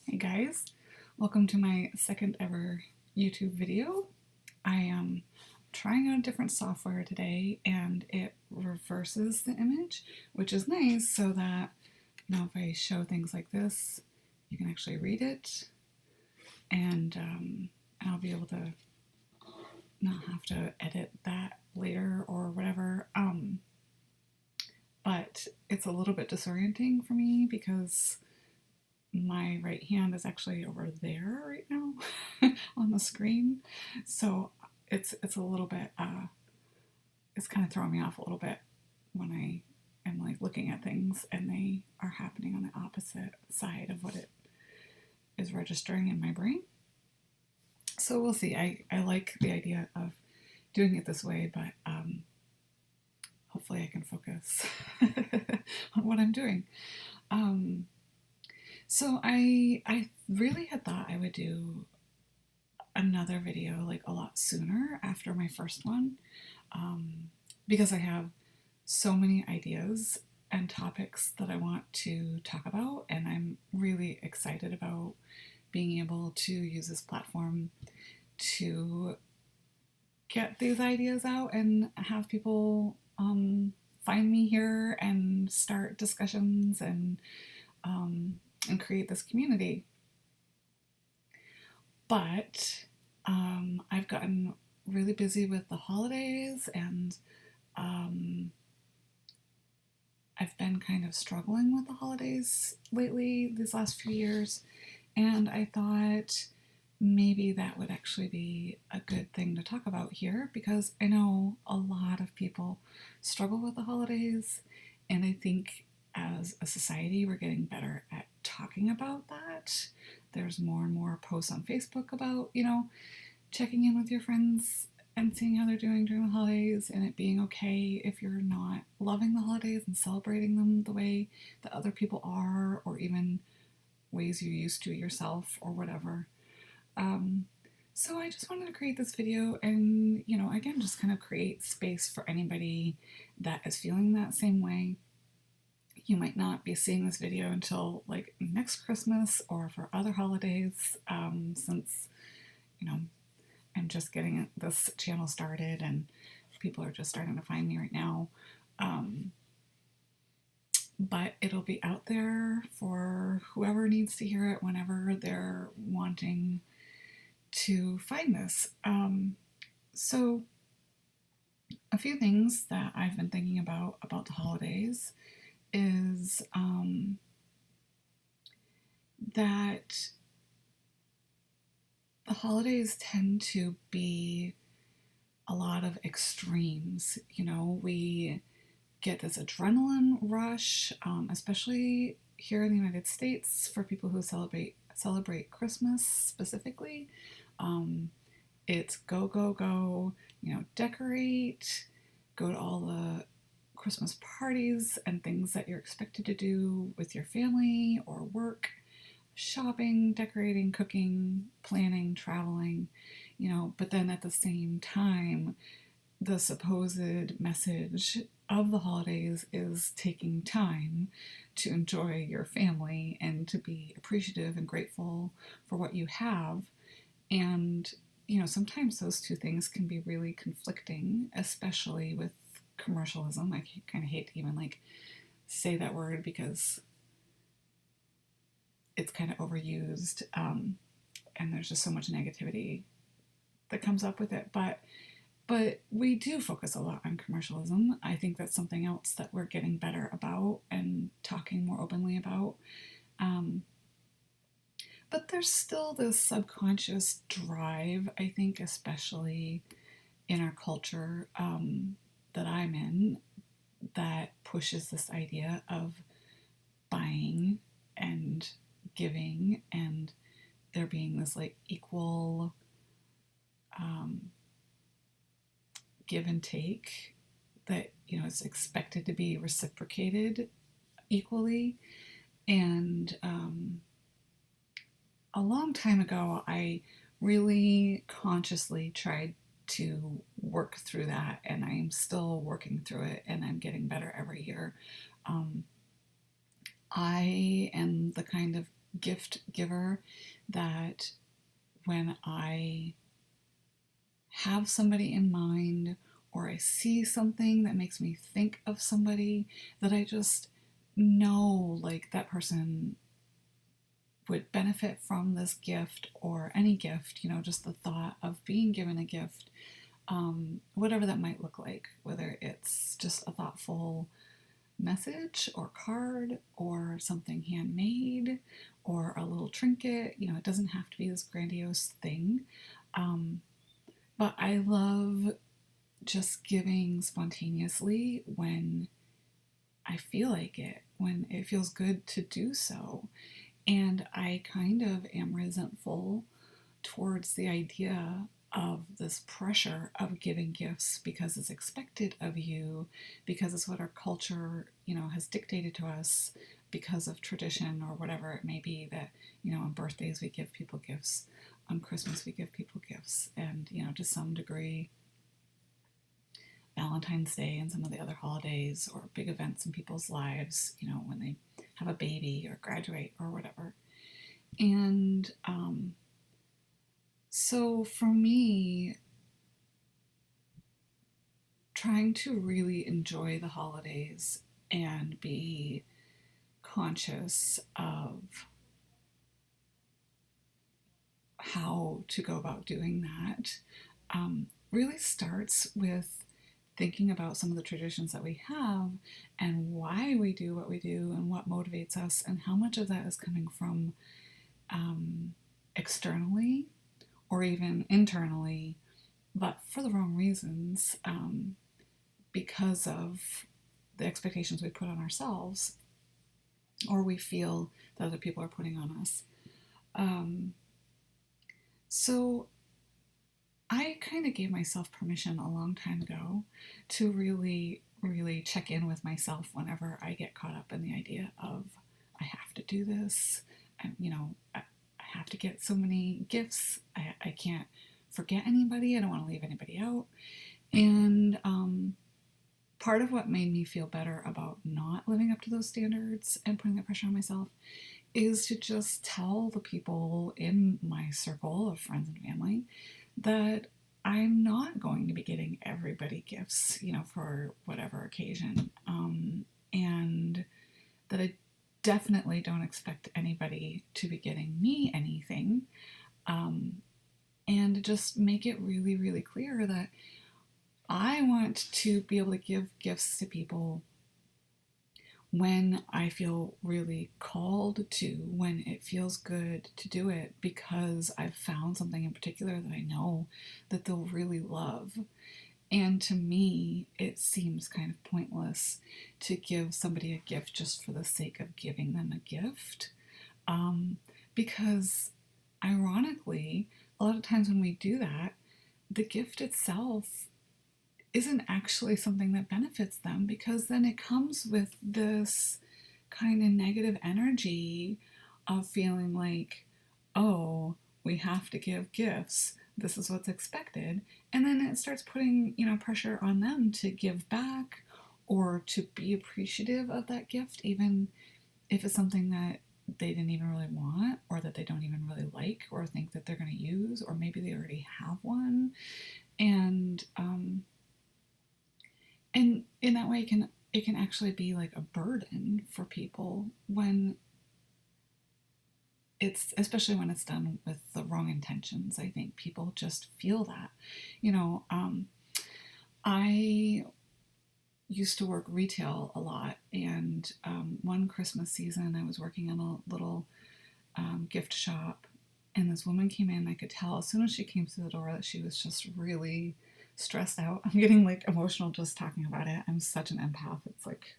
Hey guys, welcome to my second ever YouTube video. I am trying out a different software today and it reverses the image, which is nice so that, if I show things like this, you can actually read it and I'll be able to not have to edit that later or whatever. But it's a little bit disorienting for me because my right hand is actually over there right now on the screen, so it's a little bit it's kind of throwing me off a little bit when I am like looking at things and they are happening on the opposite side of what it is registering in my brain. So we'll see. I like the idea of doing it this way, but hopefully I can focus on what I'm doing. So I really had thought I would do another video like a lot sooner after my first one, because I have so many ideas and topics that I want to talk about, and I'm really excited about being able to use this platform to get these ideas out and have people find me here and start discussions and create this community. But I've gotten really busy with the holidays and I've been kind of struggling with the holidays lately, these last few years, and I thought maybe that would actually be a good thing to talk about here because I know a lot of people struggle with the holidays, and I think as a society we're getting better at talking about that. There's more and more posts on Facebook about, checking in with your friends and seeing how they're doing during the holidays, and it being okay if you're not loving the holidays and celebrating them the way that other people are, or even ways you used to yourself or whatever. So I just wanted to create this video and, again, just kind of create space for anybody that is feeling that same way. You might not be seeing this video until like next Christmas or for other holidays, since, I'm just getting this channel started and people are just starting to find me right now. But it'll be out there for whoever needs to hear it whenever they're wanting to find this. So a few things that I've been thinking about the holidays is that the holidays tend to be a lot of extremes. We get this adrenaline rush, especially here in the United States for people who celebrate Christmas specifically. It's go, go, go, decorate, go to all the Christmas parties and things that you're expected to do with your family or work, shopping, decorating, cooking, planning, traveling, but then at the same time, the supposed message of the holidays is taking time to enjoy your family and to be appreciative and grateful for what you have. And, sometimes those two things can be really conflicting, especially with commercialism. I kind of hate to even like say that word because it's kind of overused, and there's just so much negativity that comes up with it. But we do focus a lot on commercialism. I think that's something else that we're getting better about and talking more openly about. But there's still this subconscious drive, I think, especially in our culture that I'm in, that pushes this idea of buying and giving, and there being this like equal give and take that is expected to be reciprocated equally. And a long time ago I really consciously tried to work through that, and I'm still working through it, and I'm getting better every year. I am the kind of gift giver that when I have somebody in mind or I see something that makes me think of somebody, that I just know like that person would benefit from this gift or any gift, just the thought of being given a gift, whatever that might look like, whether it's just a thoughtful message or card or something handmade or a little trinket. It doesn't have to be this grandiose thing. But I love just giving spontaneously when I feel like it, when it feels good to do so. And I kind of am resentful towards the idea of this pressure of giving gifts because it's expected of you, because it's what our culture, has dictated to us because of tradition or whatever it may be, that, on birthdays we give people gifts, on Christmas we give people gifts, and, to some degree, Valentine's Day and some of the other holidays or big events in people's lives, when they have a baby or graduate or whatever. And so for me, trying to really enjoy the holidays and be conscious of how to go about doing that really starts with thinking about some of the traditions that we have and why we do what we do and what motivates us and how much of that is coming from externally or even internally, but for the wrong reasons, because of the expectations we put on ourselves or we feel that other people are putting on us. So I kind of gave myself permission a long time ago to really, really check in with myself whenever I get caught up in the idea of I have to do this, and I have to get so many gifts. I can't forget anybody. I don't want to leave anybody out. And part of what made me feel better about not living up to those standards and putting that pressure on myself is to just tell the people in my circle of friends and family that I'm not going to be getting everybody gifts, for whatever occasion. And that I definitely don't expect anybody to be getting me anything. And just make it really, really clear that I want to be able to give gifts to people when I feel really called to, when it feels good to do it, because I've found something in particular that I know that they'll really love. And to me, it seems kind of pointless to give somebody a gift just for the sake of giving them a gift. Because ironically, a lot of times when we do that, the gift itself isn't actually something that benefits them, because then it comes with this kind of negative energy of feeling like, oh, we have to give gifts. This is what's expected. And then it starts putting, pressure on them to give back or to be appreciative of that gift, even if it's something that they didn't even really want or that they don't even really like or think that they're going to use, or maybe they already have one. And in that way, it can actually be like a burden for people when it's, especially when it's done with the wrong intentions. I think people just feel that. I used to work retail a lot, and one Christmas season I was working in a little gift shop, and this woman came in. I could tell as soon as she came through the door that she was just really stressed out. I'm getting like emotional just talking about it. I'm such an empath. It's like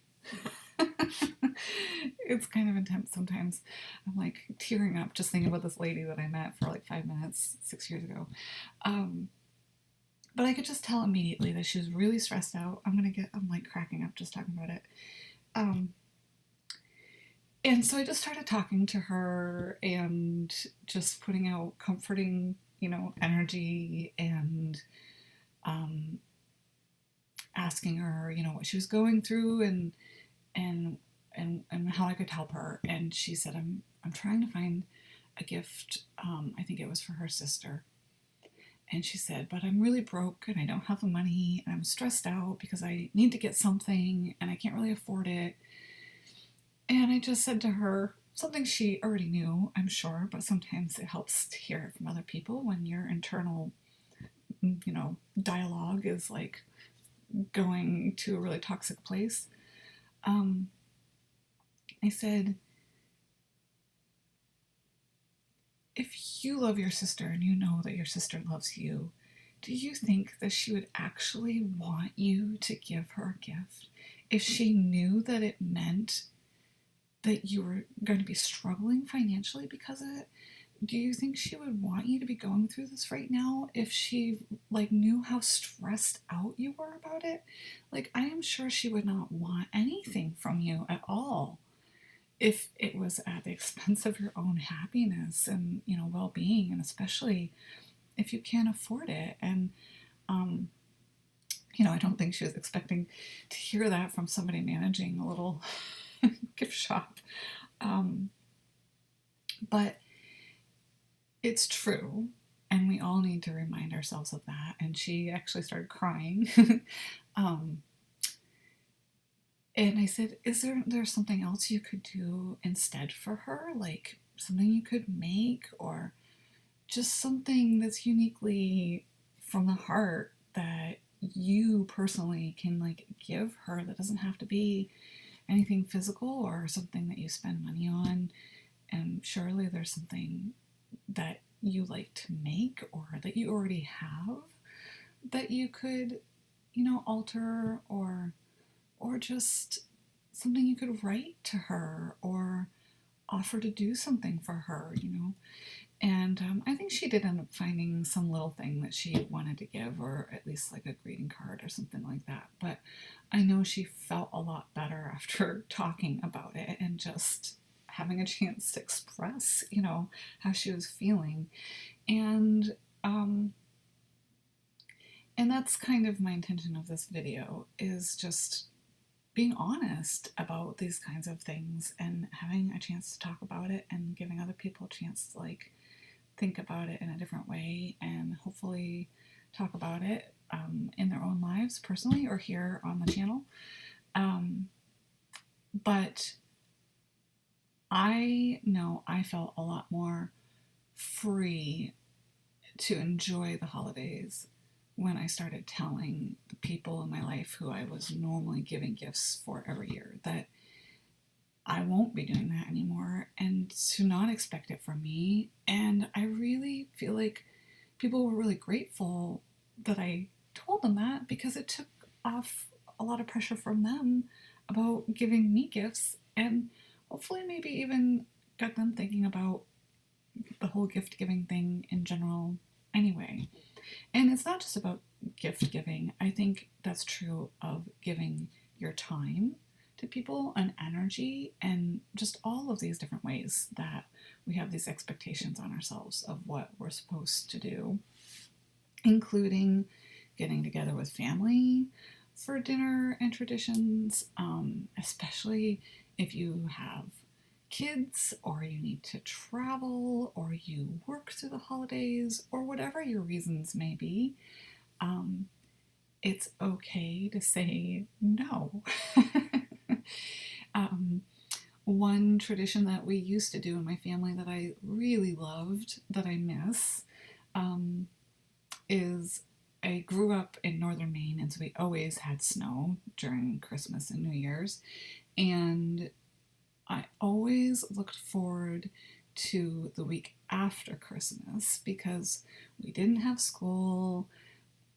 it's kind of intense sometimes. I'm like tearing up just thinking about this lady that I met for like 5 minutes 6 years ago. But I could just tell immediately that she was really stressed out. I'm like cracking up just talking about it. And so I just started talking to her and just putting out comforting, energy, and asking her, what she was going through, and and how I could help her. And she said, I'm trying to find a gift. I think it was for her sister. And she said, but I'm really broke and I don't have the money and I'm stressed out because I need to get something and I can't really afford it. And I just said to her something she already knew, I'm sure, but sometimes it helps to hear it from other people when your internal, dialogue is like going to a really toxic place. I said, if you love your sister and you know that your sister loves you, do you think that she would actually want you to give her a gift if she knew that it meant that you were going to be struggling financially because of it? Do you think she would want you to be going through this right now if she knew how stressed out you were about it? I am sure she would not want anything from you at all if it was at the expense of your own happiness and well-being, and especially if you can't afford it. And I don't think she was expecting to hear that from somebody managing a little gift shop. But it's true, and we all need to remind ourselves of that. And she actually started crying. And I said, is there something else you could do instead for her? Like something you could make, or just something that's uniquely from the heart that you personally can give her, that doesn't have to be anything physical or something that you spend money on. And surely there's something that you like to make or that you already have that you could, alter, or just something you could write to her or offer to do something for her, And I think she did end up finding some little thing that she wanted to give, or at least like a greeting card or something like that. But I know she felt a lot better after talking about it and just having a chance to express, how she was feeling. And that's kind of my intention of this video, is just being honest about these kinds of things and having a chance to talk about it and giving other people a chance to think about it in a different way and hopefully talk about it in their own lives personally or here on the channel. But I know I felt a lot more free to enjoy the holidays when I started telling the people in my life who I was normally giving gifts for every year that I won't be doing that anymore, and to not expect it from me. And I really feel like people were really grateful that I told them that, because it took off a lot of pressure from them about giving me gifts, and hopefully maybe even got them thinking about the whole gift giving thing in general anyway. And it's not just about gift giving. I think that's true of giving your time to people and energy, and just all of these different ways that we have these expectations on ourselves of what we're supposed to do, including getting together with family for dinner and traditions, especially if you have kids or you need to travel or you work through the holidays or whatever your reasons may be. It's okay to say no. One tradition that we used to do in my family that I really loved, that I miss, is I grew up in northern Maine, and so we always had snow during Christmas and New Year's, and I always looked forward to the week after Christmas because we didn't have school,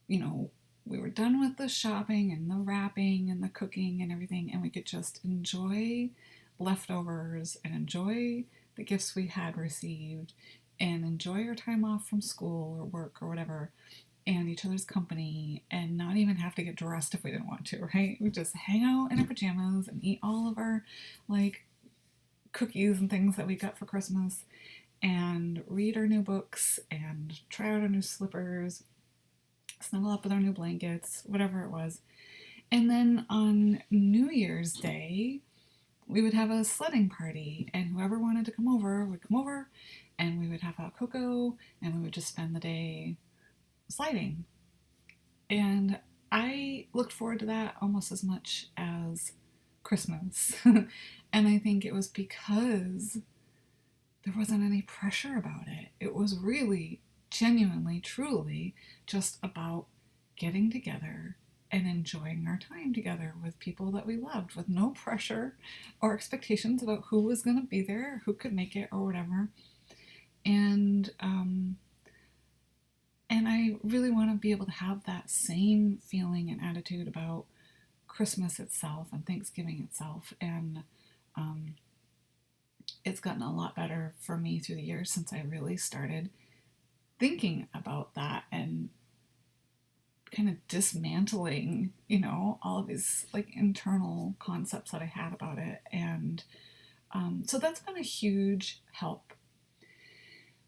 we were done with the shopping and the wrapping and the cooking and everything, and we could just enjoy leftovers and enjoy the gifts we had received and enjoy our time off from school or work or whatever, and each other's company, and not even have to get dressed if we didn't want to, right? We just hang out in our pajamas and eat all of our cookies and things that we got for Christmas and read our new books and try out our new slippers, snuggle up with our new blankets, whatever it was. And then on New Year's Day, we would have a sledding party, and whoever wanted to come over would come over, and we would have hot cocoa, and we would just spend the day sliding. And I looked forward to that almost as much as Christmas. And I think it was because there wasn't any pressure about it. It was really, genuinely, truly just about getting together and enjoying our time together with people that we loved, with no pressure or expectations about who was going to be there, who could make it, or whatever. And I really want to be able to have that same feeling and attitude about Christmas itself and Thanksgiving itself. And it's gotten a lot better for me through the years since I really started thinking about that and kind of dismantling, all of these like internal concepts that I had about it. And so that's been a huge help.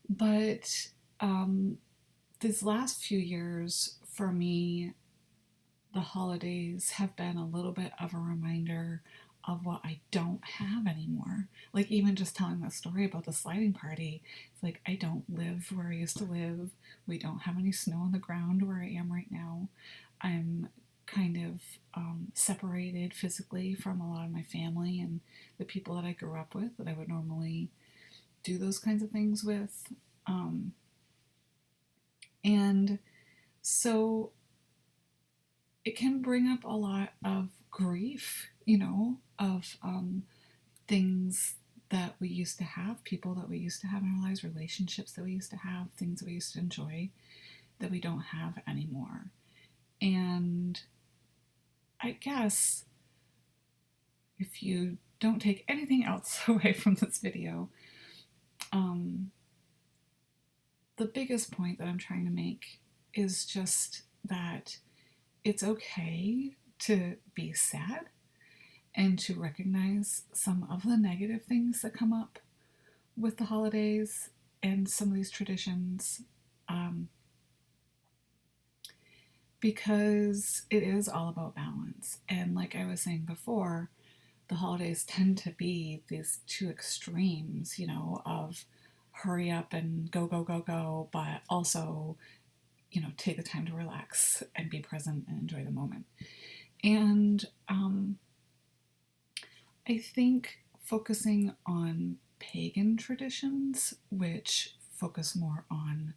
But these last few years for me, the holidays have been a little bit of a reminder of what I don't have anymore. Like, even just telling the story about the sliding party, it's like I don't live where I used to live. We don't have any snow on the ground where I am right now. I'm kind of separated physically from a lot of my family and the people that I grew up with that I would normally do those kinds of things with. And so it can bring up a lot of grief, of things that we used to have, people that we used to have in our lives, relationships that we used to have, things that we used to enjoy that we don't have anymore. And I guess if you don't take anything else away from this video, the biggest point that I'm trying to make is just that it's okay to be sad and to recognize some of the negative things that come up with the holidays and some of these traditions, because it is all about balance. And like I was saying before, the holidays tend to be these two extremes, of hurry up and go, go, go, go, but also, take the time to relax and be present and enjoy the moment. And I think focusing on pagan traditions, which focus more on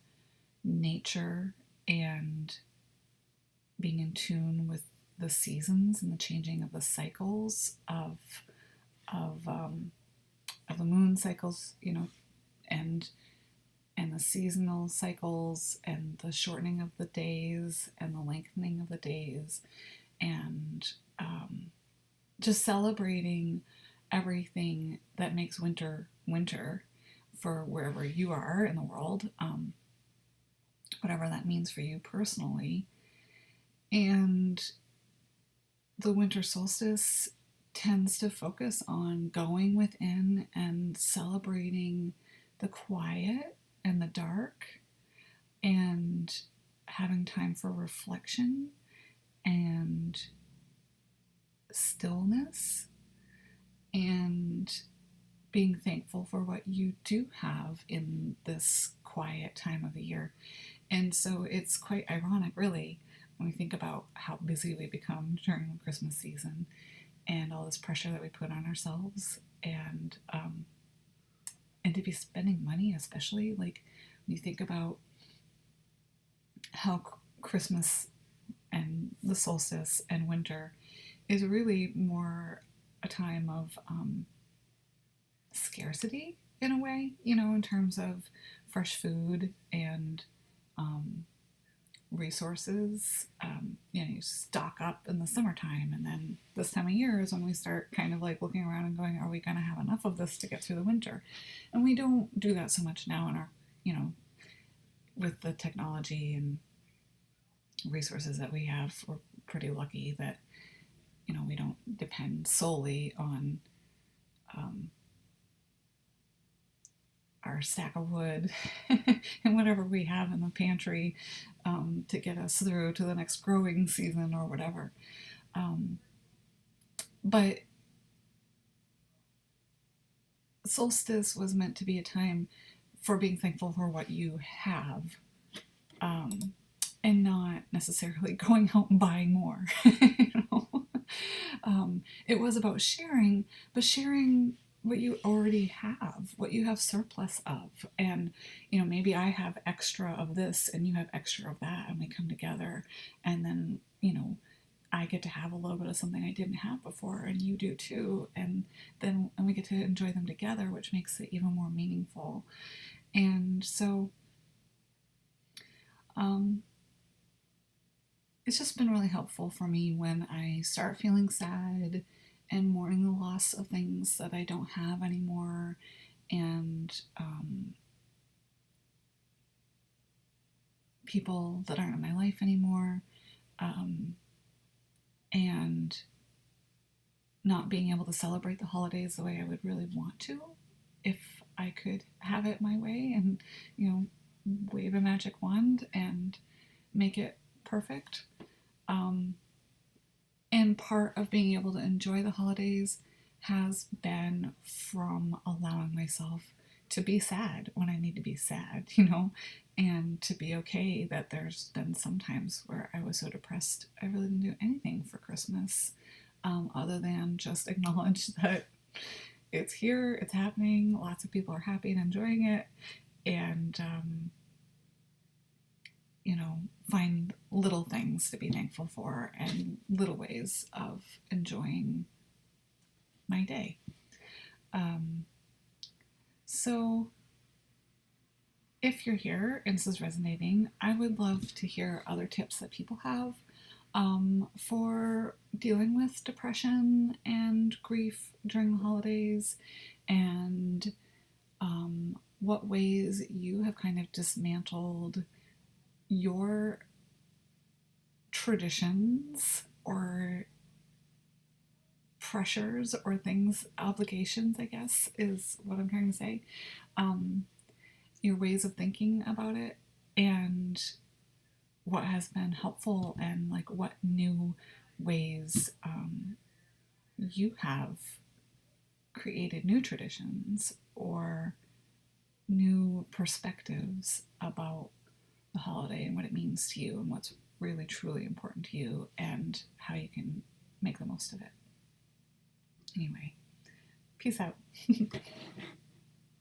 nature and being in tune with the seasons and the changing of the cycles of the moon cycles, and the seasonal cycles and the shortening of the days and the lengthening of the days, and just celebrating everything that makes winter for wherever you are in the world, whatever that means for you personally. And the winter solstice tends to focus on going within and celebrating the quiet and the dark and having time for reflection and stillness and being thankful for what you do have in this quiet time of the year. And so it's quite ironic, really, when we think about how busy we become during the Christmas season and all this pressure that we put on ourselves, and to be spending money, especially like when you think about how Christmas and the solstice and winter is really more a time of scarcity in a way, in terms of fresh food and resources. You stock up in the summertime, and then this time of year is when we start kind of like looking around and going, are we going to have enough of this to get through the winter? And we don't do that so much now in our, with the technology and resources that we have. We're pretty lucky that, we don't depend solely on our stack of wood and whatever we have in the pantry to get us through to the next growing season or whatever. But solstice was meant to be a time for being thankful for what you have, and not necessarily going out and buying more. You know? It was about sharing, but sharing what you already have, what you have surplus of. And, maybe I have extra of this and you have extra of that, and we come together, and then, I get to have a little bit of something I didn't have before, and you do too. And we get to enjoy them together, which makes it even more meaningful. And so, it's just been really helpful for me when I start feeling sad and mourning the loss of things that I don't have anymore, and people that aren't in my life anymore, and not being able to celebrate the holidays the way I would really want to if I could have it my way and, wave a magic wand and make it perfect. And part of being able to enjoy the holidays has been from allowing myself to be sad when I need to be sad, and to be okay that there's been some times where I was so depressed I really didn't do anything for Christmas, other than just acknowledge that it's here, it's happening, lots of people are happy and enjoying it, and find little things to be thankful for and little ways of enjoying my day. So if you're here and this is resonating, I would love to hear other tips that people have for dealing with depression and grief during the holidays, and what ways you have kind of dismantled your traditions or pressures or things, obligations, I guess, is what I'm trying to say. Your ways of thinking about it, and what has been helpful, and like what new ways you have created new traditions or new perspectives about the holiday and what it means to you and what's really truly important to you and how you can make the most of it. Anyway, peace out.